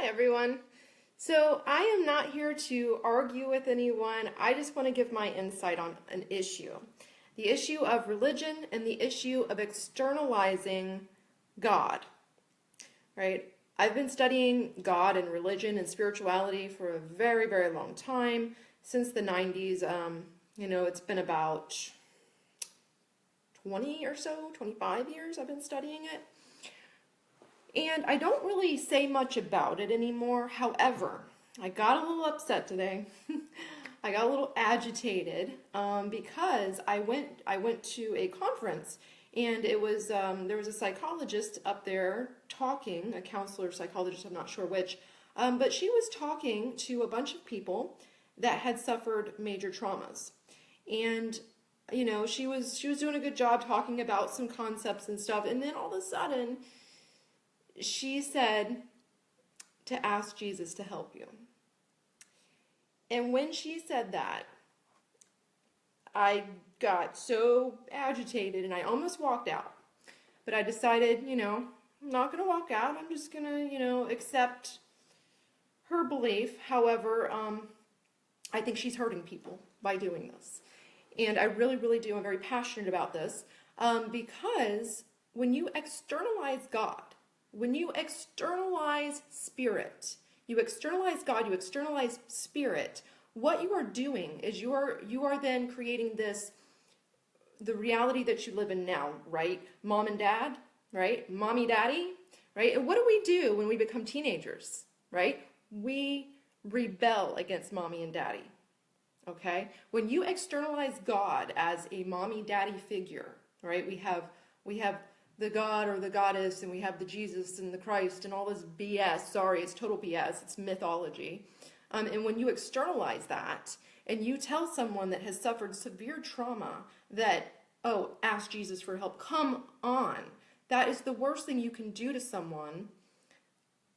Hi everyone. So I am not here to argue with anyone. I just want to give my insight on an issue. The issue of religion and the issue of externalizing God, right? I've been studying God and religion and spirituality for a very, very long time, since the 90s. It's been about 20 or so, 25 years I've been studying it. And I don't really say much about it anymore. However, I got a little upset today. I got a little agitated because I went to a conference, and it was there was a psychologist up there talking, a counselor, psychologist, I'm not sure which, but she was talking to a bunch of people that had suffered major traumas, and she was doing a good job talking about some concepts and stuff, and then all of a sudden she said to ask Jesus to help you. And when she said that, I got so agitated and I almost walked out. But I decided, I'm not going to walk out. I'm just going to, accept her belief. However, I think she's hurting people by doing this. And I really, really do. I'm very passionate about this because when you externalize God, when you externalize spirit, you externalize God, you externalize spirit, what you are doing is you are then creating the reality that you live in now, right? Mom and dad, right? Mommy, daddy, right? And what do we do when we become teenagers, right? We rebel against mommy and daddy, okay? When you externalize God as a mommy, daddy figure, right? We have the God or the goddess, and we have the Jesus and the Christ and all this BS. Sorry, it's total BS. It's mythology. And when you externalize that and you tell someone that has suffered severe trauma that, oh, ask Jesus for help, come on. That is the worst thing you can do to someone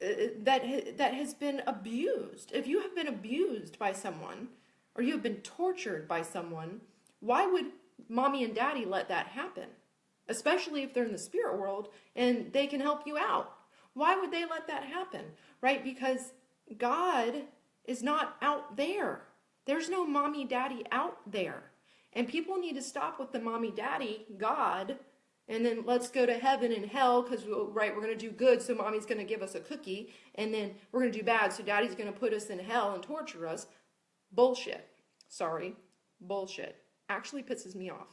that has been abused. If you have been abused by someone or you have been tortured by someone, why would mommy and daddy let that happen? Especially if they're in the spirit world and they can help you out. Why would they let that happen? Right? Because God is not out there. There's no mommy daddy out there. And people need to stop with the mommy daddy, God, and then let's go to heaven and hell because, right, we're going to do good, so mommy's going to give us a cookie, and then we're going to do bad, so daddy's going to put us in hell and torture us. Bullshit. Sorry. Bullshit. Actually pisses me off.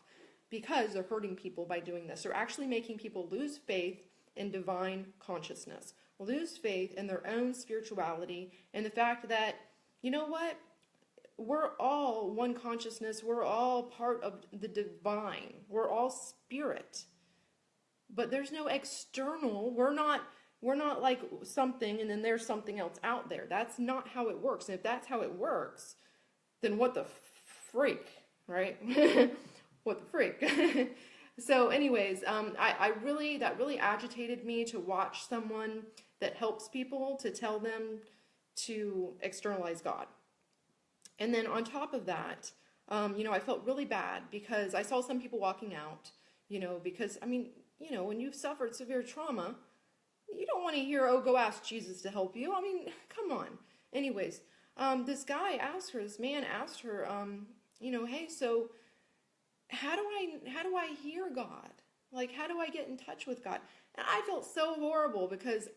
Because they're hurting people by doing this. They're actually making people lose faith in divine consciousness, lose faith in their own spirituality, and the fact that, you know what, we're all one consciousness, we're all part of the divine, we're all spirit. But there's no external, we're not like something and then there's something else out there. That's not how it works. And if that's how it works, then what the freak, right? What the freak? So anyways, that really agitated me to watch someone that helps people to tell them to externalize God. And then on top of that, I felt really bad because I saw some people walking out, because, when you've suffered severe trauma, you don't want to hear, oh, go ask Jesus to help you. I mean, come on. Anyways, this man asked her, hey, so how do I hear God? Like, how do I get in touch with God? And I felt so horrible because,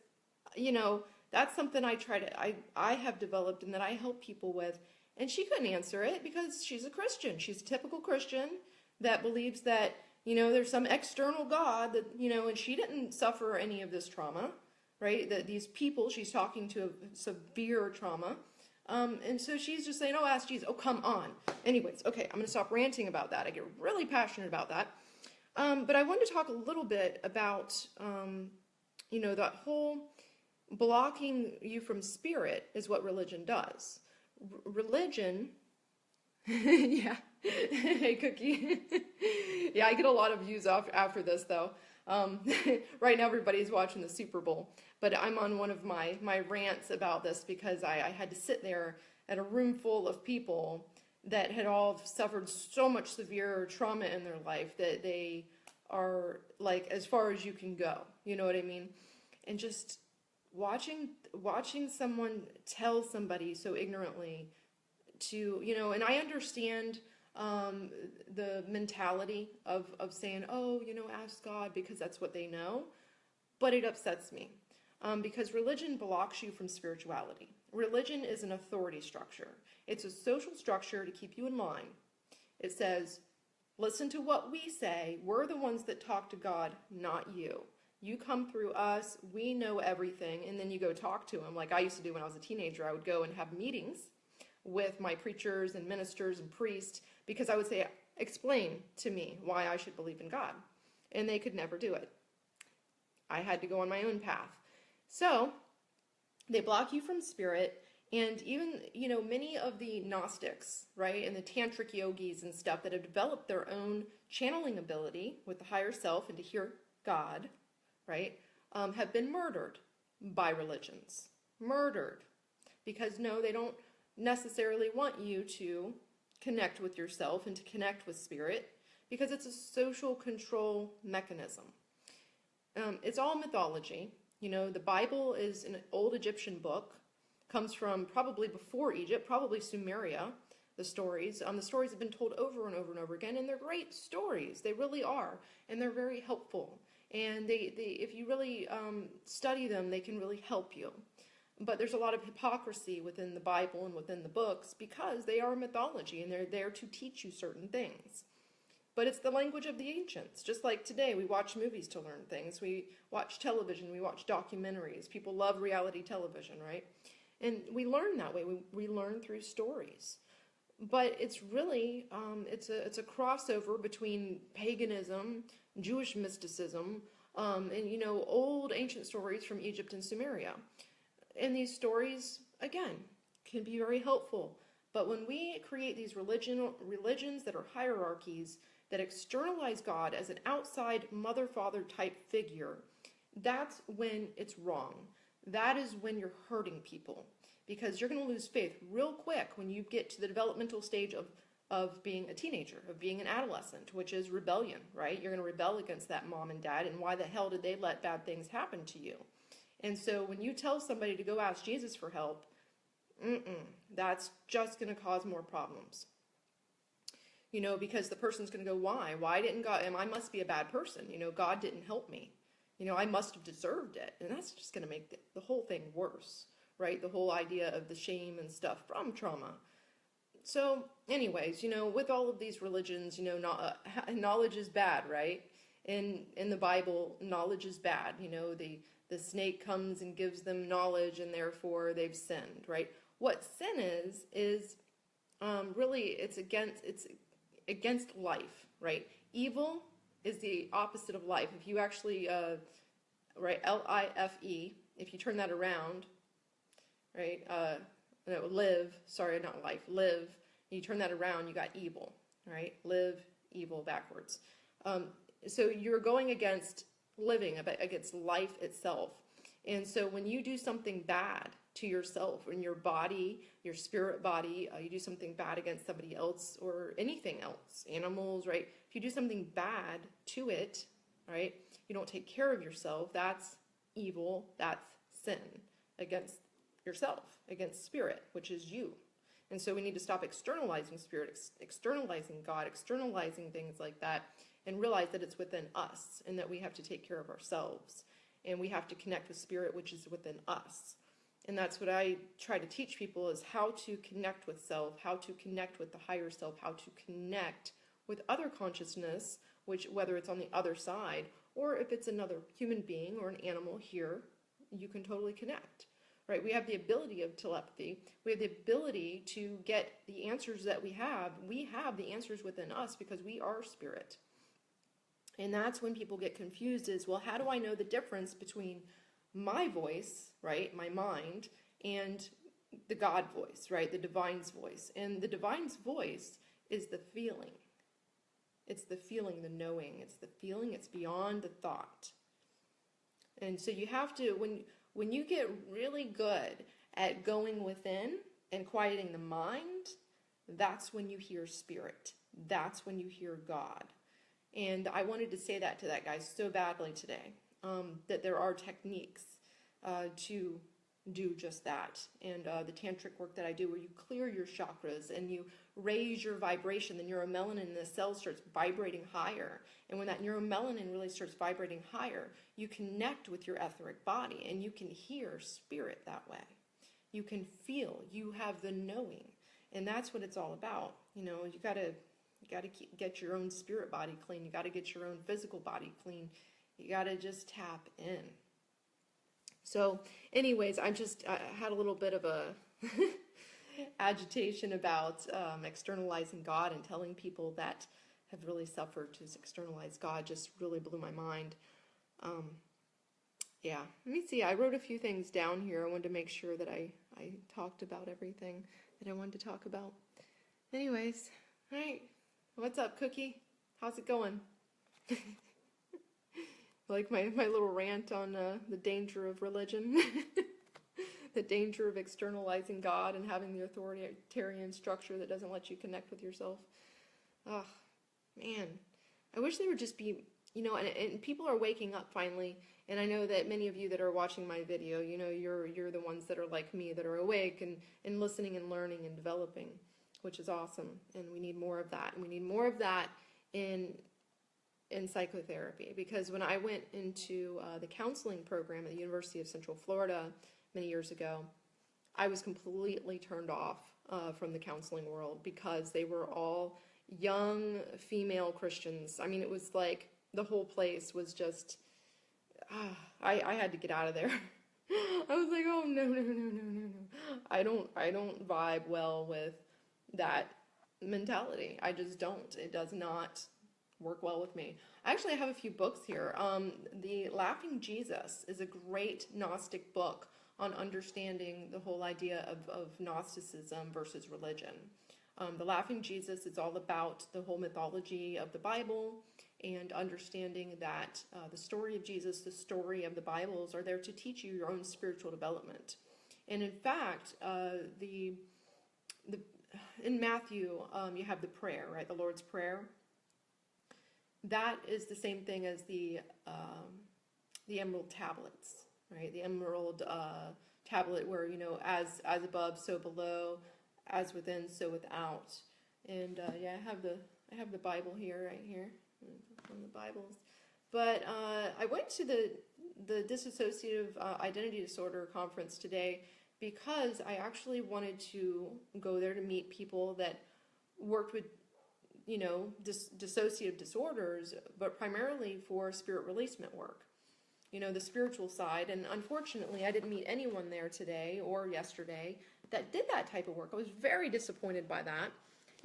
that's something I have developed and that I help people with. And she couldn't answer it because she's a Christian. She's a typical Christian that believes that, there's some external God that, and she didn't suffer any of this trauma, right? That these people she's talking to have severe trauma. And so she's just saying, oh, ask Jesus. Oh, come on. Anyways, okay, I'm going to stop ranting about that. I get really passionate about that. But I wanted to talk a little bit about, that whole blocking you from spirit is what religion does. Religion, yeah, hey, Cookie. Yeah, I get a lot of views after this, though. Right now everybody's watching the Super Bowl, but I'm on one of my rants about this because I had to sit there at a room full of people that had all suffered so much severe trauma in their life that they are like as far as you can go, you know what I mean? And just watching someone tell somebody so ignorantly to, and I understand the mentality of saying, oh, ask God because that's what they know, but it upsets me because religion blocks you from spirituality. Religion is an authority structure. It's a social structure to keep you in line. It says, listen to what we say. We're the ones that talk to God, not you. You come through us. We know everything. And then you go talk to him. Like I used to do when I was a teenager. I would go and have meetings with my preachers and ministers and priests because I would say, explain to me why I should believe in God. And they could never do it. I had to go on my own path. So they block you from spirit. And even, many of the Gnostics, right, and the tantric yogis and stuff that have developed their own channeling ability with the higher self and to hear God, right, have been murdered by religions. Murdered. Because, no, they don't necessarily want you to connect with yourself and to connect with spirit because it's a social control mechanism. It's all mythology. The Bible is an old Egyptian book. Comes from probably before Egypt, probably Sumeria, the stories. The stories have been told over and over and over again, and they're great stories. They really are, and they're very helpful. And they if you really study them, they can really help you. But there's a lot of hypocrisy within the Bible and within the books because they are mythology, and they're there to teach you certain things. But it's the language of the ancients. Just like today, we watch movies to learn things. We watch television. We watch documentaries. People love reality television, right? And we learn that way. We learn through stories. But it's really, it's a crossover between paganism, Jewish mysticism, and, old ancient stories from Egypt and Sumeria. And these stories, again, can be very helpful. But when we create these religions that are hierarchies, that externalize God as an outside mother-father type figure, that's when it's wrong. That is when you're hurting people because you're going to lose faith real quick when you get to the developmental stage of being a teenager, of being an adolescent, which is rebellion, right? You're going to rebel against that mom and dad, and why the hell did they let bad things happen to you? And so when you tell somebody to go ask Jesus for help, that's just going to cause more problems. Because the person's going to go, why? Why didn't God, and I must be a bad person. God didn't help me. I must have deserved it. And that's just going to make the whole thing worse, right? The whole idea of the shame and stuff from trauma. So anyways, with all of these religions, knowledge is bad, right? In the Bible, knowledge is bad. The snake comes and gives them knowledge and therefore they've sinned, right? What sin is really it's against life, right? Evil is the opposite of life. If you actually, right, L-I-F-E, if you turn that around, right, no, live, sorry, not life, live, you turn that around, you got evil, right? Live, evil, backwards. So you're going against living, against life itself. And so when you do something bad to yourself and your body, your spirit body, you do something bad against somebody else or anything else, animals, right? If you do something bad to it, right, you don't take care of yourself, that's evil, that's sin against yourself, against spirit, which is you. And so we need to stop externalizing spirit, externalizing God, externalizing things like that, and realize that it's within us and that we have to take care of ourselves. And we have to connect with spirit, which is within us. And that's what I try to teach people is how to connect with self, how to connect with the higher self, how to connect with other consciousness, which whether it's on the other side or if it's another human being or an animal here, you can totally connect. Right? We have the ability of telepathy. We have the ability to get the answers that we have. We have the answers within us because we are spirit. And that's when people get confused is, well, how do I know the difference between my voice, right, my mind, and the God voice, right, the divine's voice? And the divine's voice is the feeling. It's the feeling, the knowing. It's the feeling. It's beyond the thought. And so you have to, when you get really good at going within and quieting the mind, that's when you hear spirit. That's when you hear God. And I wanted to say that to that guy so badly today, that there are techniques to do just that. And the tantric work that I do, where you clear your chakras and you raise your vibration, the neuromelanin in the cell starts vibrating higher. And when that neuromelanin really starts vibrating higher, you connect with your etheric body and you can hear spirit that way. You can feel, you have the knowing. And that's what it's all about. You know, you gotta get your own spirit body clean. You gotta get your own physical body clean. You gotta just tap in. So anyways, I had a little bit of a agitation about externalizing God, and telling people that have really suffered to externalize God just really blew my mind. Yeah, let me see. I wrote a few things down here. I wanted to make sure that I talked about everything that I wanted to talk about. Anyways, all right. What's up, Cookie? How's it going? Like my little rant on the danger of religion, the danger of externalizing God and having the authoritarian structure that doesn't let you connect with yourself. Oh, man. I wish there would just be, you know, and people are waking up finally. And I know that many of you that are watching my video, you know, you're the ones that are like me, that are awake and listening and learning and developing, which is awesome. And we need more of that. And we need more of that in psychotherapy, because when I went into the counseling program at the University of Central Florida many years ago, I was completely turned off from the counseling world, because they were all young female Christians. I mean, it was like the whole place was just, I had to get out of there. I was like, oh no. I don't vibe well with that mentality. I just don't. It does not work well with me. I actually have a few books here. The Laughing Jesus is a great Gnostic book on understanding the whole idea of Gnosticism versus religion. The Laughing Jesus is all about the whole mythology of the Bible, and understanding that the story of Jesus, the story of the Bibles, are there to teach you your own spiritual development. And in fact, in Matthew, you have the prayer, right? The Lord's Prayer. That is the same thing as the emerald tablets, right? The emerald tablet, where, you know, as above, so below, as within, so without. And yeah, I have the Bible here, right here, from the Bibles. But I went to the dissociative identity disorder conference today, because I actually wanted to go there to meet people that worked with, you know, dissociative disorders, but primarily for spirit releasement work, you know, the spiritual side. And unfortunately, I didn't meet anyone there today or yesterday that did that type of work. I was very disappointed by that.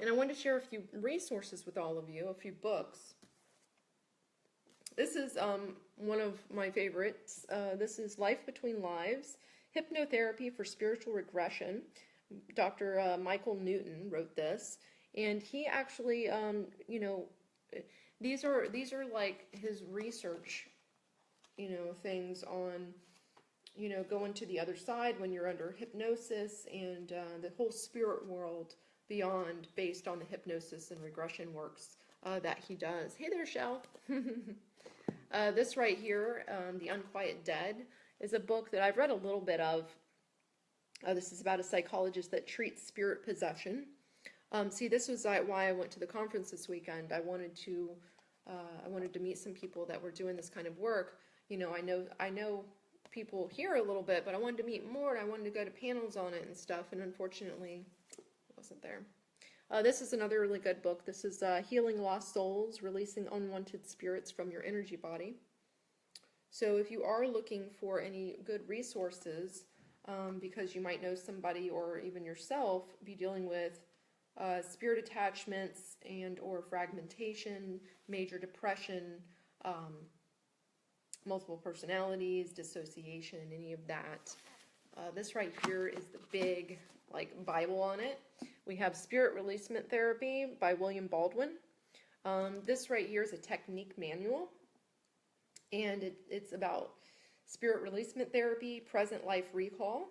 And I wanted to share a few resources with all of you, a few books. This is one of my favorites. This is Life Between Lives, Hypnotherapy for Spiritual Regression. Dr. Michael Newton wrote this. And he actually, you know, these are like his research, you know, things on, you know, going to the other side when you're under hypnosis, and the whole spirit world beyond, based on the hypnosis and regression works that he does. Hey there, Shell. This right here, The Unquiet Dead, is a book that I've read a little bit of. This is about a psychologist that treats spirit possession. See, this was why I went to the conference this weekend. I wanted to meet some people that were doing this kind of work. You know, I know people here a little bit, but I wanted to meet more, and I wanted to go to panels on it and stuff. And unfortunately, it wasn't there. This is another really good book. This is Healing Lost Souls: Releasing Unwanted Spirits from Your Energy Body. So if you are looking for any good resources, because you might know somebody or even yourself be dealing with spirit attachments and or fragmentation, major depression, multiple personalities, dissociation, any of that. This right here is the big, like, Bible on it. We have Spirit Releasement Therapy by William Baldwin. This right here is a technique manual, and it's about spirit releasement therapy, present life recall,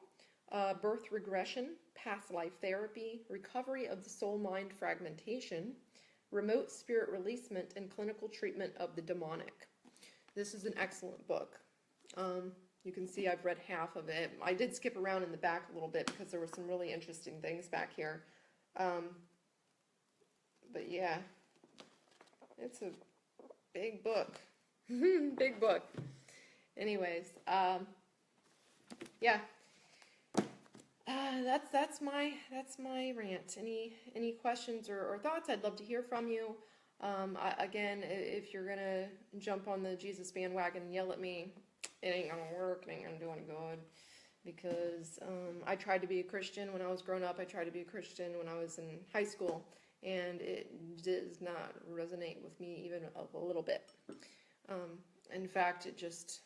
birth regression, past life therapy, recovery of the soul-mind fragmentation, remote spirit releasement, and clinical treatment of the demonic. This is an excellent book. You can see I've read half of it. I did skip around in the back a little bit because there were some really interesting things back here. But yeah, it's a big book. Big book. Anyways, yeah. That's my rant. Any questions or thoughts? I'd love to hear from you. Again, if you're gonna jump on the Jesus bandwagon and yell at me, it ain't gonna work. It ain't gonna do any good. Because I tried to be a Christian when I was growing up. I tried to be a Christian when I was in high school, and it does not resonate with me even a little bit. In fact, it just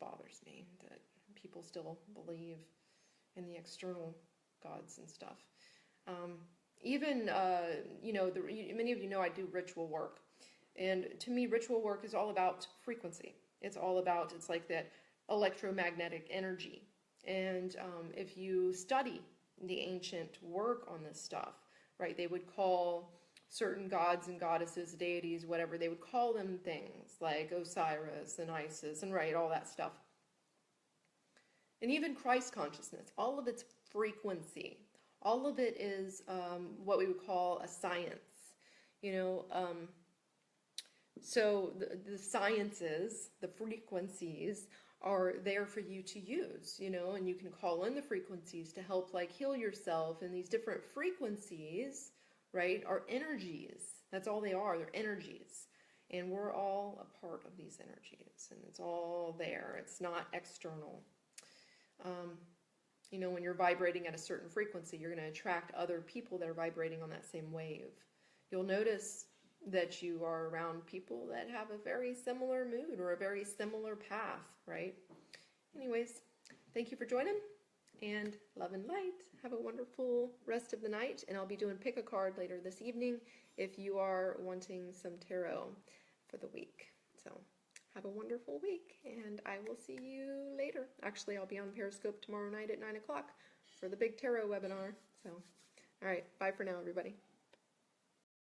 bothers me that people still believe in the external gods and stuff. Even, many of you know I do ritual work. And to me, ritual work is all about frequency. It's like that electromagnetic energy. And if you study the ancient work on this stuff, right, they would call certain gods and goddesses, deities, whatever, they would call them things like Osiris and Isis and right, all that stuff. And even Christ consciousness, all of its frequency, all of it is what we would call a science, so the sciences, the frequencies are there for you to use, and you can call in the frequencies to help like heal yourself. And these different frequencies, right, are energies. That's all they are. They're energies. And we're all a part of these energies, and it's all there. It's not external. When you're vibrating at a certain frequency, you're going to attract other people that are vibrating on that same wave. You'll notice that you are around people that have a very similar mood or a very similar path, right? Anyways, thank you for joining, and love and light. Have a wonderful rest of the night, and I'll be doing pick a card later this evening if you are wanting some tarot for the week. So have a wonderful week, and I will see you later. Actually, I'll be on Periscope tomorrow night at 9 o'clock for the big tarot webinar. So, all right, bye for now, everybody.